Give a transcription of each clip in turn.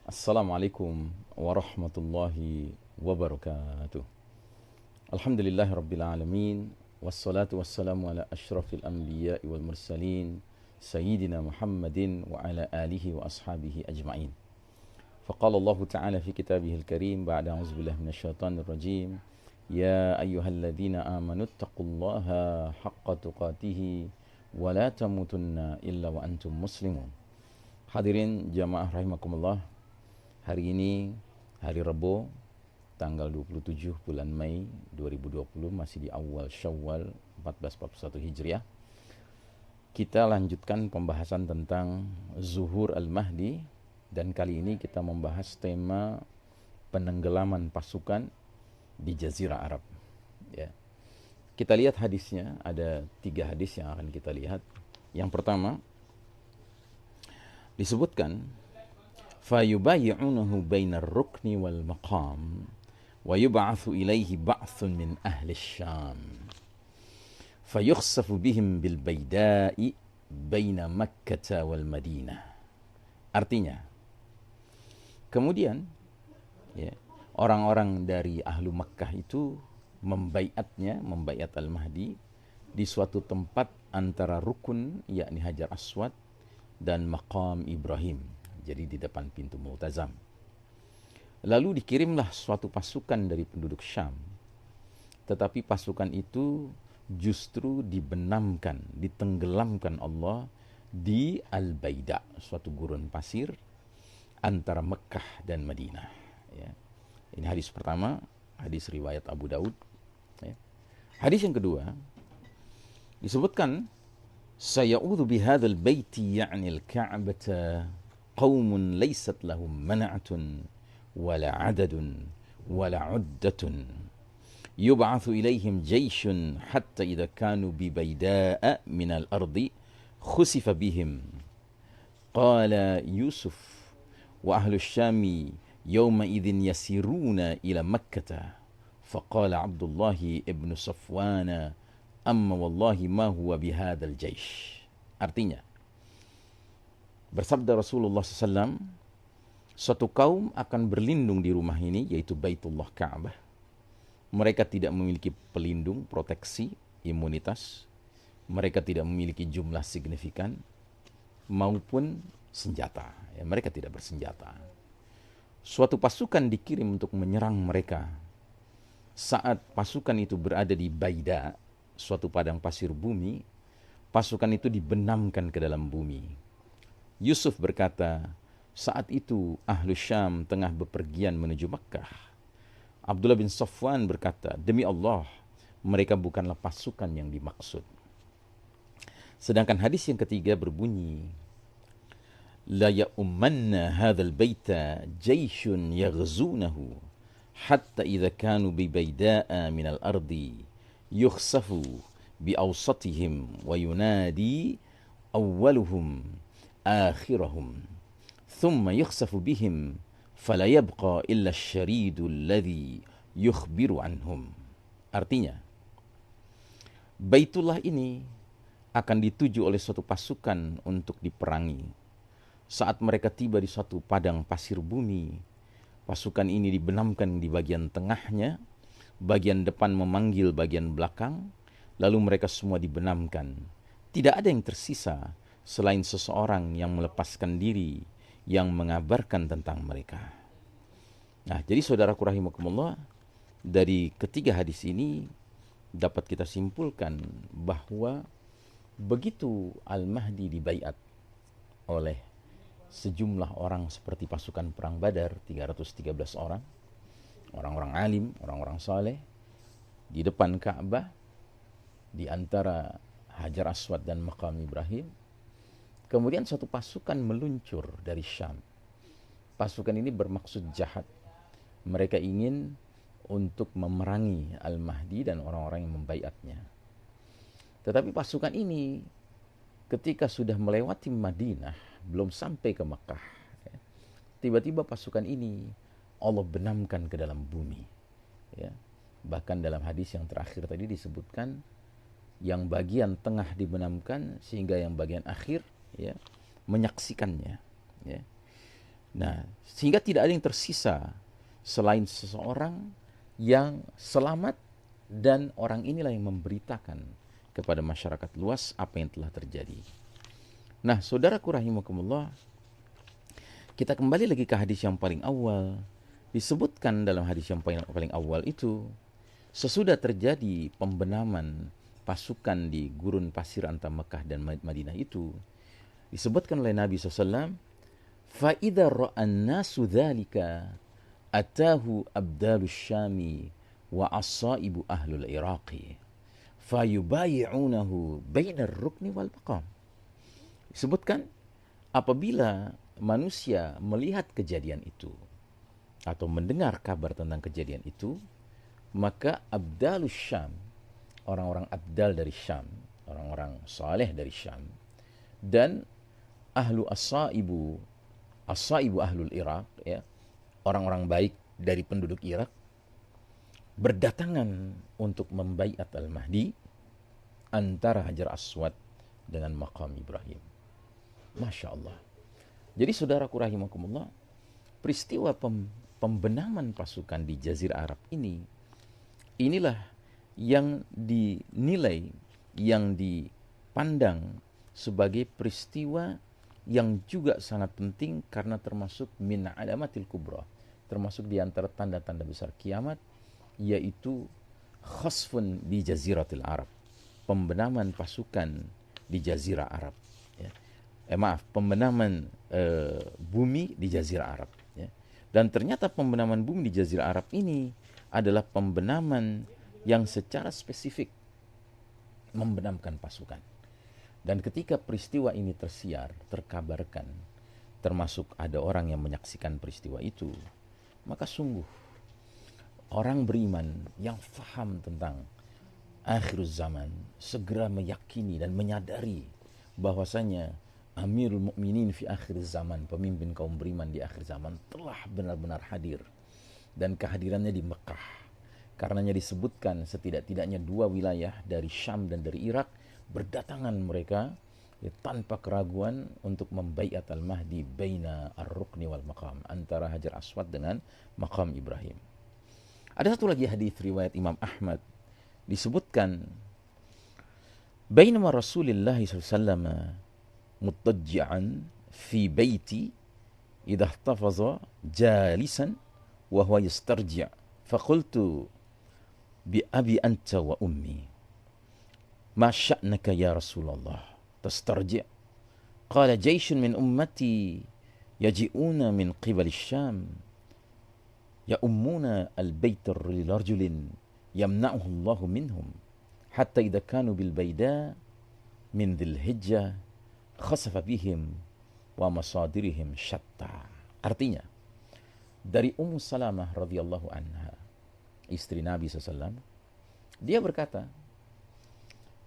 Assalamualaikum warahmatullahi wabarakatuh. Alhamdulillahi rabbil alamin. Wassalatu wassalamu ala ashrafil anbiya'i wal mursalin Sayyidina Muhammadin wa ala alihi wa ashabihi ajma'in. Faqala Allah ta'ala fi kitabihil karim ba'da a'udzu billahi minasyaitonir rajim. Ya ayyuhalladzina amanu taqullaha haqqa tuqatih wa la tamutunna illa wa antum muslimun. Hadirin jamaah rahimakumullah. Hari ini hari Rabu tanggal 27 bulan Mei 2020, masih di awal Syawal 1441 Hijriah. Kita lanjutkan pembahasan tentang Zuhur Al-Mahdi, dan kali ini kita membahas tema penenggelaman pasukan di Jazirah Arab. Ya. Kita lihat hadisnya, ada 3 hadis yang akan kita lihat. Yang pertama disebutkan فَيُبَيِّعُونَهُ بَيْنَ الرُّكْنِ وَالْمَقَامِ وَيُبْعَثُ إِلَيْهِ بَعْثٌ مِّنْ أَهْلِ الشَّامِ فَيُخْسَفُ بِهِمْ بِالْبَيْدَاءِ بَيْنَ مَكَّةَ وَالْمَدِينَةِ. Artinya, kemudian ya, orang-orang dari ahlu Makkah itu membaiat Al-Mahdi di suatu tempat antara rukun, yakni Hajar Aswad, dan Maqam Ibrahim, jadi di depan pintu Multazam. Lalu dikirimlah suatu pasukan dari penduduk Syam, tetapi pasukan itu justru dibenamkan, ditenggelamkan Allah di Al-Baida, suatu gurun pasir antara Mekah dan Madinah. Ya. Ini hadis pertama, hadis riwayat Abu Daud. Ya. Hadis yang kedua disebutkan, sayaudu bihadzal baiti ya'ni al-Ka'bata qaumun laysat lahum man'atun wala 'adadun wala 'uddatun yub'atsu ilaihim jayshun hatta idza kanu bi bayda'a min al-ardi khusifa bihim qala Yusuf wa ahlu syami yawma idzin yasiruna ila Makkah faqala Abdullah ibn Safwan amma wallahi ma huwa bihadzal jaysh. Artinya, bersabda Rasulullah SAW, suatu kaum akan berlindung di rumah ini, yaitu Baitullah Ka'bah. Mereka tidak memiliki pelindung, proteksi, imunitas. Mereka tidak memiliki jumlah signifikan maupun senjata. Ya, mereka tidak bersenjata. Suatu pasukan dikirim untuk menyerang mereka. Saat pasukan itu berada di Baida, suatu padang pasir bumi, pasukan itu dibenamkan ke dalam bumi. Yusuf berkata, saat itu ahlu Syam tengah bepergian menuju Makkah. Abdullah bin Safwan berkata, demi Allah, mereka bukanlah pasukan yang dimaksud. Sedangkan hadis yang ketiga berbunyi, la ya'ummanna hadzal baita jayshun yaghzunahu hatta idza kanu bi bayda'a minal ardi yukhsafu bi awsatihim wa yunadi awwaluhum akhirahum thumma yukhsafu bihim fala yabqa illa asyaridu alladhi yukhbiru anhum. Artinya, Baitullah ini akan dituju oleh suatu pasukan untuk diperangi. Saat mereka tiba di suatu padang pasir bumi, pasukan ini dibenamkan di bagian tengahnya, bagian depan memanggil bagian belakang, lalu mereka semua dibenamkan. Tidak ada yang tersisa selain seseorang yang melepaskan diri, yang mengabarkan tentang mereka. Nah, jadi saudaraku rahimakumullah, dari ketiga hadis ini dapat kita simpulkan bahwa begitu Al-Mahdi dibaiat oleh sejumlah orang seperti pasukan perang Badar, 313 orang, orang-orang alim, orang-orang saleh, di depan Ka'bah, di antara Hajar Aswad dan Maqam Ibrahim. Kemudian suatu pasukan meluncur dari Syam. Pasukan ini bermaksud jahat. Mereka ingin untuk memerangi Al-Mahdi dan orang-orang yang membaiatnya. Tetapi pasukan ini ketika sudah melewati Madinah, belum sampai ke Mekah, tiba-tiba pasukan ini Allah benamkan ke dalam bumi. Ya. Bahkan dalam hadis yang terakhir tadi disebutkan, yang bagian tengah dibenamkan sehingga yang bagian akhir ya menyaksikannya. Ya. Nah, sehingga tidak ada yang tersisa selain seseorang yang selamat, dan orang inilah yang memberitakan kepada masyarakat luas apa yang telah terjadi. Nah, saudaraku rahimakumullah, kita kembali lagi ke hadis yang paling awal. Disebutkan dalam hadis yang paling awal itu, sesudah terjadi pembenaman pasukan di gurun pasir antara Mekah dan Madinah itu, disebutkan oleh Nabi SAW, فَإِذَا رَأَى النَّاسُ ذَلِكَ أَتَاهُ أَبْدَالُ الشَّامِ وَأَصَائِبُ أَهْلُ الْعِرَاقِ فَيُبَايِعُونَهُ بَيْنَ الرُّكْنِ وَالْمَقَامِ. Disebutkan, apabila manusia melihat kejadian itu atau mendengar kabar tentang kejadian itu, maka Abdalus Syam, orang-orang Abdal dari Syam, orang-orang saleh dari Syam, dan Asaibu ahlul Irak, ya, orang-orang baik dari penduduk Irak, berdatangan untuk membaiat Al-Mahdi antara Hajar Aswad dengan Maqam Ibrahim. Masya Allah. Jadi saudaraku rahimakumullah, peristiwa pembenaman pasukan di Jazirah Arab inilah yang dinilai, yang dipandang sebagai peristiwa yang juga sangat penting karena termasuk min alamatil kubra, termasuk di antara tanda-tanda besar kiamat, yaitu khasfun di Jaziratil Arab, pembenaman pasukan di Jazirah Arab, ya. Pembenaman bumi di Jazirah Arab, ya. Dan ternyata pembenaman bumi di Jazirah Arab ini adalah pembenaman yang secara spesifik membenamkan pasukan. Dan ketika peristiwa ini tersiar, terkabarkan, termasuk ada orang yang menyaksikan peristiwa itu, maka sungguh orang beriman yang faham tentang akhir zaman segera meyakini dan menyadari bahwasanya Amirul Mukminin fi akhir zaman, pemimpin kaum beriman di akhir zaman, telah benar-benar hadir. Dan kehadirannya di Mekah. Karenanya disebutkan setidak-tidaknya 2 wilayah dari Syam dan dari Irak, berdatangan mereka, ya, tanpa keraguan untuk membaiat Al-Mahdi baina ar-rukni wal maqam, antara Hajar Aswad dengan Maqam Ibrahim. Ada satu lagi hadis riwayat Imam Ahmad, disebutkan, bainama Rasulullah SAW mutajji'an fi baiti idha ihtafaza jalisan wa huwa yastarji' faqultu bi abi anta wa ummi ma sya'naka ya Rasulullah tastarji' qala jayshun min ummati yaji'una min qibali syam ya'ummuna al-bayta lirajulin yamna'uhu Allahu minhum hatta idha kanu bil bayda min dhil hijjah khasafa bihim wa masadirihim syatta. Artinya, dari Ummu Salamah radhiyallahu anha, istri Nabi SAW, dia berkata,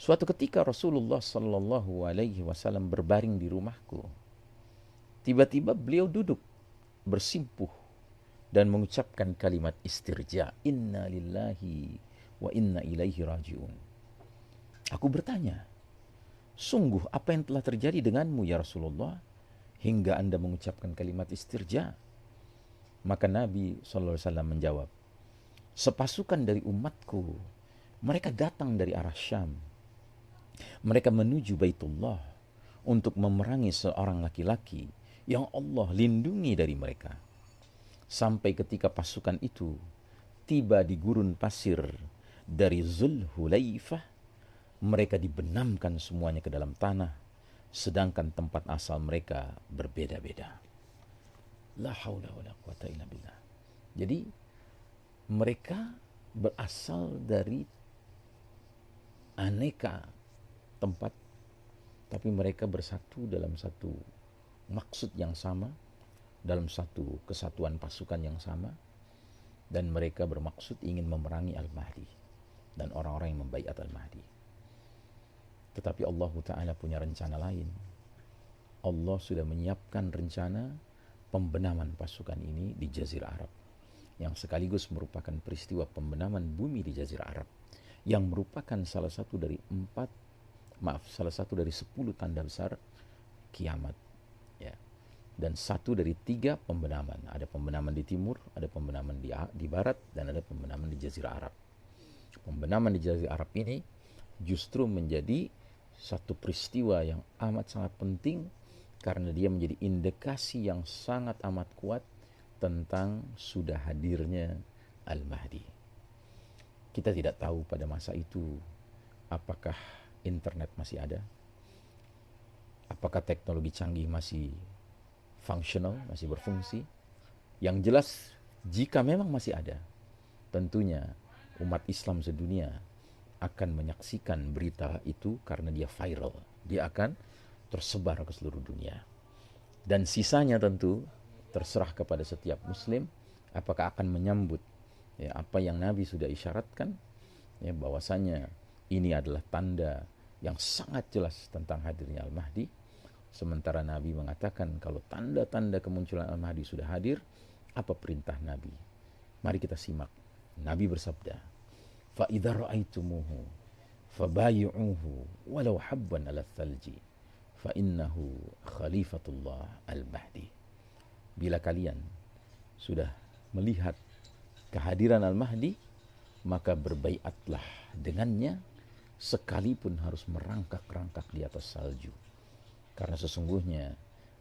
suatu ketika Rasulullah sallallahu alaihi wasallam berbaring di rumahku. Tiba-tiba beliau duduk bersimpuh dan mengucapkan kalimat istirja, inna lillahi wa inna ilaihi rajiun. Aku bertanya, sungguh apa yang telah terjadi denganmu ya Rasulullah hingga Anda mengucapkan kalimat istirja? Maka Nabi SAW menjawab, sepasukan dari umatku, mereka datang dari arah Syam. Mereka menuju Baitullah untuk memerangi seorang laki-laki yang Allah lindungi dari mereka. Sampai ketika pasukan itu tiba di gurun pasir dari Zulhulaifah, mereka dibenamkan semuanya ke dalam tanah, sedangkan tempat asal mereka berbeda-beda. La haula wala quwata illa billah. Jadi mereka berasal dari aneka tempat, tapi mereka bersatu dalam satu maksud yang sama, dalam satu kesatuan pasukan yang sama, dan mereka bermaksud ingin memerangi Al-Mahdi dan orang-orang yang membaiat Al-Mahdi. Tetapi Allah Ta'ala punya rencana lain. Allah sudah menyiapkan rencana pembenaman pasukan ini di Jazirah Arab, yang sekaligus merupakan peristiwa pembenaman bumi di Jazirah Arab, yang merupakan salah satu dari 10 tanda besar kiamat, ya. dan satu dari 3 pembenaman. Ada pembenaman di timur, ada pembenaman di barat, dan ada pembenaman di Jazirah Arab. Pembenaman di Jazirah Arab ini justru menjadi satu peristiwa yang amat sangat penting karena dia menjadi indikasi yang sangat amat kuat tentang sudah hadirnya Al-Mahdi. Kita tidak tahu pada masa itu apakah internet masih ada, apakah teknologi canggih masih fungsional, masih berfungsi. Yang jelas, jika memang masih ada, tentunya umat Islam sedunia akan menyaksikan berita itu karena dia viral. Dia akan tersebar ke seluruh dunia. Dan sisanya tentu terserah kepada setiap muslim apakah akan menyambut apa yang Nabi sudah isyaratkan, bahwasanya ini adalah tanda yang sangat jelas tentang hadirnya Al-Mahdi. Sementara Nabi mengatakan kalau tanda-tanda kemunculan Al-Mahdi sudah hadir, apa perintah Nabi? Mari kita simak. Nabi bersabda, فَإِذَا رَأَيْتُمُوهُ فَبَايِعُوهُ وَلَوْ حَبًّا عَلَى الثَّلْجِ فَإِنَّهُ خَلِيفَةُ اللَّهِ Al-Mahdi. Bila kalian sudah melihat kehadiran Al-Mahdi, maka berbaiatlah dengannya sekalipun harus merangkak-rangkak di atas salju. Karena sesungguhnya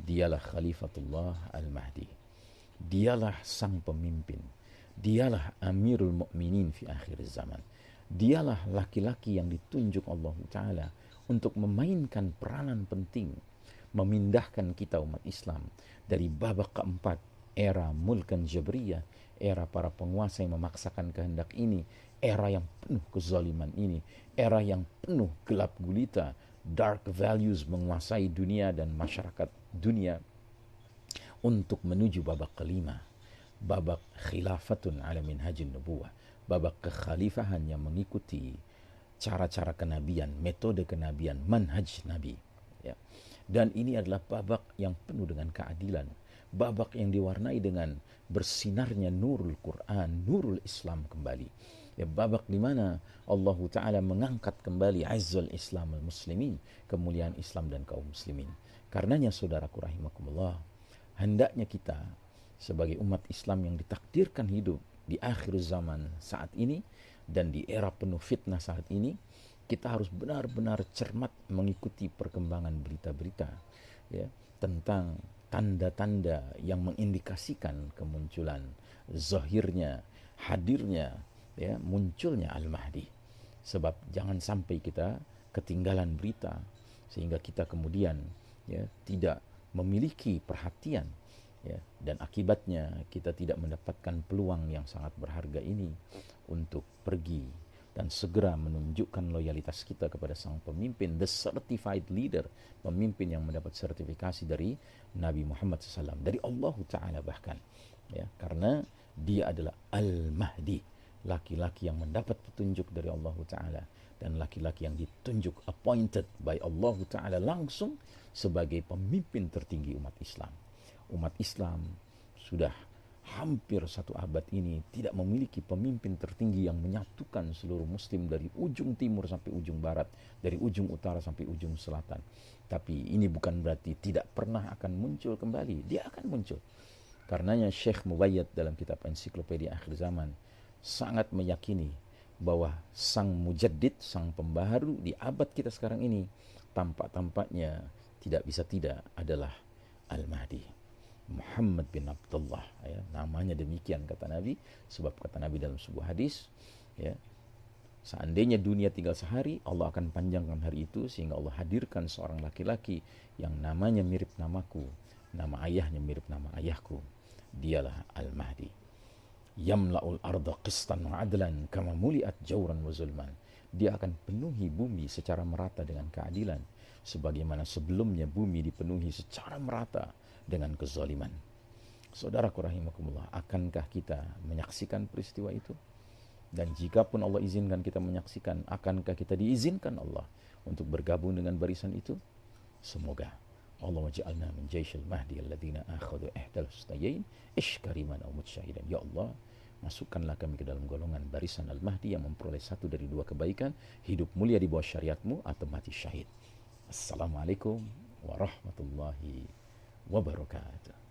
dialah Khalifatullah Al-Mahdi. Dialah sang pemimpin. Dialah Amirul Mukminin fi akhir zaman. Dialah laki-laki yang ditunjuk Allah Ta'ala untuk memainkan peranan penting, memindahkan kita umat Islam dari babak keempat era mulkan jabriyah, era para penguasa yang memaksakan kehendak ini, era yang penuh kezaliman ini, era yang penuh gelap gulita, dark values menguasai dunia dan masyarakat dunia, untuk menuju babak kelima, babak khilafatun ala minhajin nubuwah, babak kekhalifahan yang mengikuti cara-cara kenabian, metode kenabian, manhaj Nabi. Ya. Dan ini adalah babak yang penuh dengan keadilan, babak yang diwarnai dengan bersinarnya nurul Quran, nurul Islam kembali. Ya, babak di mana Allah Ta'ala mengangkat kembali azzal Islam al-muslimin, kemuliaan Islam dan kaum muslimin. Karenanya saudaraku rahimakumullah, hendaknya kita sebagai umat Islam yang ditakdirkan hidup di akhir zaman saat ini dan di era penuh fitnah saat ini, kita harus benar-benar cermat mengikuti perkembangan berita-berita ya, tentang tanda-tanda yang mengindikasikan kemunculan zahirnya, hadirnya, ya, munculnya Al-Mahdi. Sebab jangan sampai kita ketinggalan berita sehingga kita kemudian ya tidak memiliki perhatian, ya, dan akibatnya kita tidak mendapatkan peluang yang sangat berharga ini untuk pergi dan segera menunjukkan loyalitas kita kepada sang pemimpin, the certified leader, pemimpin yang mendapat sertifikasi dari Nabi Muhammad SAW, dari Allah Ta'ala bahkan, ya, karena dia adalah Al-Mahdi, laki-laki yang mendapat petunjuk dari Allah Ta'ala dan laki-laki yang ditunjuk, appointed by Allah Ta'ala langsung sebagai pemimpin tertinggi umat Islam. Umat Islam sudah hampir 1 abad ini tidak memiliki pemimpin tertinggi yang menyatukan seluruh muslim dari ujung timur sampai ujung barat, dari ujung utara sampai ujung selatan. Tapi ini bukan berarti tidak pernah akan muncul kembali. Dia akan muncul. Karenanya Syekh Mubayyad dalam kitab Ensiklopedia Akhir Zaman sangat meyakini bahwa sang mujaddid, sang pembaharu di abad kita sekarang ini, tampak-tampaknya tidak bisa tidak adalah Al-Mahdi, Muhammad bin Abdullah, ya, namanya demikian kata Nabi, sebab kata Nabi dalam sebuah hadis, ya, seandainya dunia tinggal sehari, Allah akan panjangkan hari itu sehingga Allah hadirkan seorang laki-laki yang namanya mirip namaku, nama ayahnya mirip nama ayahku. Dialah Al-Mahdi. Yamla'ul arda qistan wa adlan kama muliat jawran wa zulman. Dia akan penuhi bumi secara merata dengan keadilan, sebagaimana sebelumnya bumi dipenuhi secara merata dengan kezaliman. Saudaraku rahimakumullah, akankah kita menyaksikan peristiwa itu? Dan jika pun Allah izinkan kita menyaksikan, akankah kita diizinkan Allah untuk bergabung dengan barisan itu? Semoga Allah waj'alna min jaisyil mahdi alladhina akhadhu ihdal husnayain ishkariman aw mutsyahidan. Ya Allah, masukkanlah kami ke dalam golongan barisan Al-Mahdi yang memperoleh 1 dari 2 kebaikan, hidup mulia di bawah syariatmu atau mati syahid. Assalamualaikum warahmatullahi wabarakatuh.